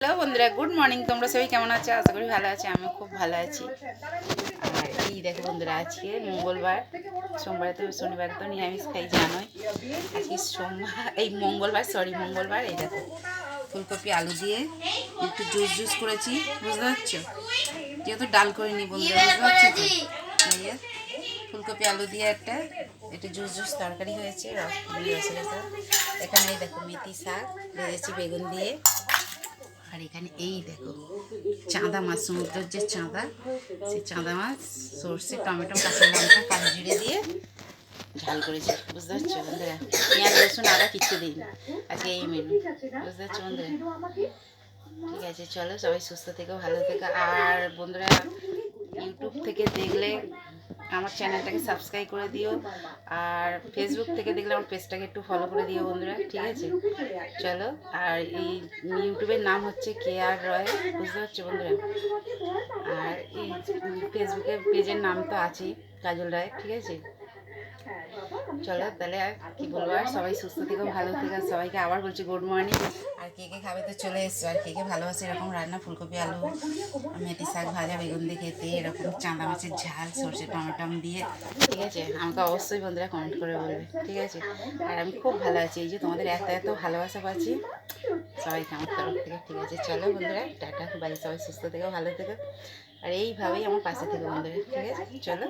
Hello বন্ধুরা, good morning. তোমরা সবাই কেমন আছো? আশা করি ভালো আছি। আমি খুব ভালো আছি। আর এই দেখো বন্ধুরা, আজকে মঙ্গলবার। সোমবারে তো শনিবারে তো নিরামিষ খাই, জানোই। আজকে সোমবার, এই মঙ্গলবার। এই দেখো ফুলকপি আলু দিয়ে একটু জুস করেছি, বুঝতে পারছো? যেহেতু ডাল করিনি বন্ধুরা, বুঝতে পারছো তো? এই ফুলকপি আলু দিয়ে একটু জুস তরকারি হয়েছে, রসের। এখানে এই দেখো মেথি শাক ভেজেছি বেগুন দিয়ে। আর এখানে এই দেখো চাঁদা মাছ, সমুদ্রের যে চাঁদা, সেই চাঁদা মাছ সর্ষে, টমেটো, কাঁচা লঙ্কা, কালো জিরে দিয়ে ঝাল করেছি, বুঝতে পারছো বন্ধুরা? পেঁয়াজ, রসুন, আদা কিচ্ছু দিইনি আজকে, এই মেনু, বুঝতে পারছো বন্ধুরা? ঠিক আছে, চলো সবাই সুস্থ থেকো, ভালো থেকো। আর বন্ধুরা, ইউটিউব থেকে দেখলে আমার চ্যানেলটাকে সাবস্ক্রাইব করে দিও, আর ফেসবুক থেকে দেখলে আমার পেজটাকে একটু ফলো করে দিও বন্ধুরা, ঠিক আছে? চলো। আর এই ইউটিউবের নাম হচ্ছে KR রয়, বুঝতে পারছো বন্ধুরা? আর এই ফেসবুকের পেজের নাম তো আছেই, কাজল রায়, ঠিক আছে? চলো তাহলে, আর কি বলবো, আর সবাই সুস্থ থেকো, ভালো থেকো। সবাইকে আবার বলছি গুড মর্নিং। আর কে কে খাবে তো চলে এসছো, আর কে কে ভালোবাসে এরকম রান্না, ফুলকপি আলু, মেথি শাক ভাজা, বেগুন দিয়ে খেতে, এরকম চাঁদা মাছের ঝাল, সর্ষে টমেটো দিয়ে, ঠিক আছে? আমাকে অবশ্যই বন্ধুরা কমেন্ট করে বলবে, ঠিক আছে? আর আমি খুব ভালো আছি, এই যে তোমাদের এত ভালোবাসা পাচ্ছি সবাইকে আমার তরফ থেকে, ঠিক আছে? চলো বন্ধুরা, টাটা বাই, সবাই সুস্থ থেকো, ভালো থেকো। আর এইভাবেই আমার পাশে থেকে বন্ধুরা, ঠিক আছে? চলো।